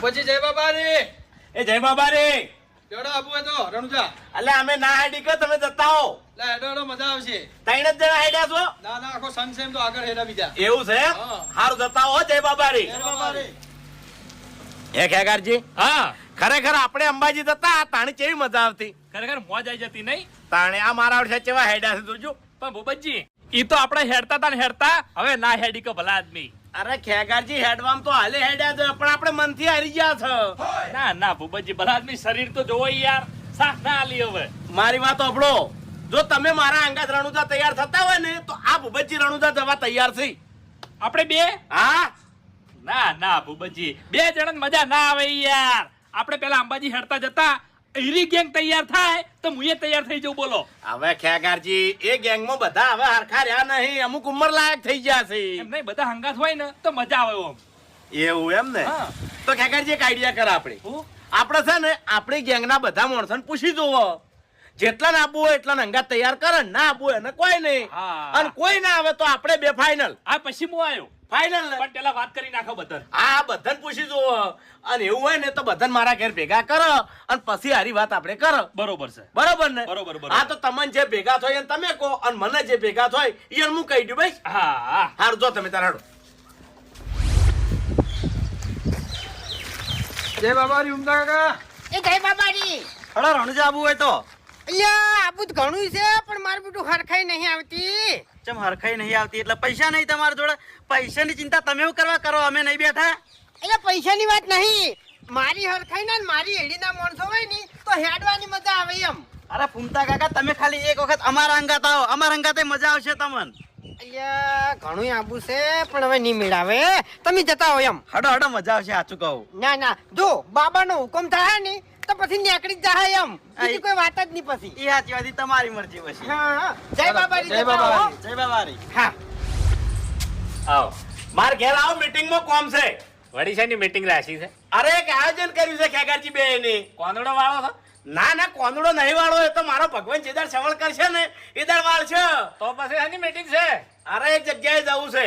પછી જય બાબા રે. એ જય બાબા રે. કેવડો આબુ હે તો રણુજા. એટલે અમે ના હેડી કે તમે જતા હો. લે હેડો મજા આવશે. 3 જ જણા હેડ્યા છો? ના ના આખો સંઘ છે એમ તો આગળ હેડા બીજા. એવું છે? હા. હારું જતા હો જય બાબા રે. જય બાબા રે. એ ખેગારજી, હા ખરેખર આપણે અંબાજી જતા તાણી કેવી મજા આવતી. ખરેખર મોજ આવી જતી નહીં તાણે આ મારા વર્ષે કેવા હેડ્યા છે જોજો. પણ ભૂપતજી ઈ તો આપણે હેડતા તા ને હેડતા હવે ના હેડી કે ભલા આદમી. અરે ખેગારજી હેડવામ તો હાલે હેડ્યા છે પણ આપણે મનથી હારી ગયા છે. ના ના ભૂપતજી ભલા આદમી શરીર તો જોવો યાર સાથ ના આલી હવે. મારી વાત સાંભળો, જો તમે મારા અંગાત રણુજા તૈયાર થતા હોય ને તો આ ભૂપતજી રણુજા જવા તૈયાર છે. આપણે બે હા ના ના ભૂપતજી બે જણા મજા ના આવે યાર. આપણે પેલા અંબાજી હેડતા જતા એરી ગેંગ તૈયાર થાય તો મુએ તૈયાર થઈ જવું બોલો. હવે ખેગારજી એ ગેંગમાં બધા હવે હરખા રહ્યા નહીં, અમુક ઉંમર લાયક થઈ ગયા છે. એમ નહીં બધા હંગાત હોય ને તો મજા આવે આમ. એવું એમ ને? હા. તો ખેગારજી એક આઈડિયા કર આપણે. હું? આપણે છે ને આપણી ગેંગના બધા માણસોને પૂછી જોવો, જેટલા ના આબુ હોય એટલા અંગાત તૈયાર કરે, ના આબુ હોય એને કોઈ નહીં. હા. અને કોઈ ના આવે તો આપણે બે ફાઇનલ. આ પછી હું આવ્યો ફાઇનલ ને? પણ પેલા વાત કરી નાખો બધા. આ બધાને પૂછી જોવો અને એવું હોય ને તો બધાને મારા ઘેર ભેગા કરો અને પછી હારી વાત આપણે કરો. બરોબર છે. બરોબર ને? બરોબર, બરોબર. હા તો તમને જે ભેગા થાય એને તમે કહો અને મને જે ભેગા થાય એને હું કહી દઉં ભાઈ. હા હા હારું જો તમે તાર હાડો. જય બાબા રી ઉમદા કાકા. એ જય બાબાજી. હડો રણુજા આબુ હોય તો અલ્યા આબુ તો ઘણું છે પણ મારું બેટું હરખાઈ નહીં આવતી. ચમ હરખાઈ નહીં આવતી એટલે પૈસા નહીં તમારા જોડે? પૈસાની ચિંતા તમે એવું કરવા કરો, અમે નહીં બેઠા. એટલે પૈસાની વાત નહીં, મારી હરખાઈ ના ને મારી એડીના માણસો હોય ને તો હેડવાની મજા આવે એમ. અરે ફૂમતા કાકા તમે ખાલી એક વખત અમારા અંગાત આવો, અમારા અંગાતે મજા આવશે તમને. અલ્યા ઘણું આબુ છે પણ હવે નહીં મેળાવે, તમે જતા હો એમ. હડો હડો મજા આવશે સાચું કહું. ના ના જો બાબાનો હુકમ થાય ને તો પછી નીકળી જ જાય એમ, બીજી કોઈ વાત જ નહીં પછી. એ સાચી વાત, ઈ તમારી મરજી પછી. હા હા જય બાબાજી. જય જતા હો. બાબાજી. જય બાબારી. હા આવો માર ઘેર આવો, મીટિંગમાં કોમ છે. વડી છે ની મીટિંગ રાખી છે. અરે એક આયોજન કર્યું છે ખેગારજી બે ની. કોંદડો વાળો છો ના ના કોંદડો નહીં વાળો, એ તો મારો ભગવાન જેદાર સવળ કરશે ને એદાર વાળ છે. તો પછી આની મીટિંગ છે. અરે એક જગ્યાએ જવું છે,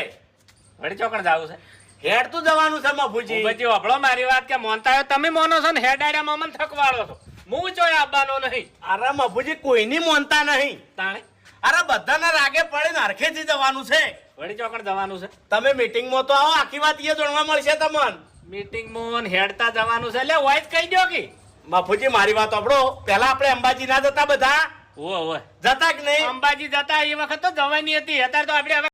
વડી ચોકણ જાવું છે. હેડ તું જવાનું છે મફુજી. ભૂપતજી વાપરો મારી વાત કે મોનતા હોય તમે મોનો છો ને હેડાડ્યા મમન થકવાળો છો. હું ચોય આવવાનો નહીં. અરે મફુજી કોઈની મોનતા નહીં. તાણે અરે બધાના રાગે પડે હરખેથી જવાનું છે. વડી ચોકણ જવાનું છે. તમે મીટિંગમાં તો આવો, આખી વાત એ જાણવા મળશે તમને. મીટિંગ મોન હેડતા જવાનું છે એટલે વોઇસ કહી દો કે મફુજી મારી વાત સાંભળો, પહેલા આપણે અંબાજી ના જતા બધા ઓય જતા કે નહીં? અંબાજી જતા એ વખત તો જવાની હતી, અત્યારે તો આપણે હવે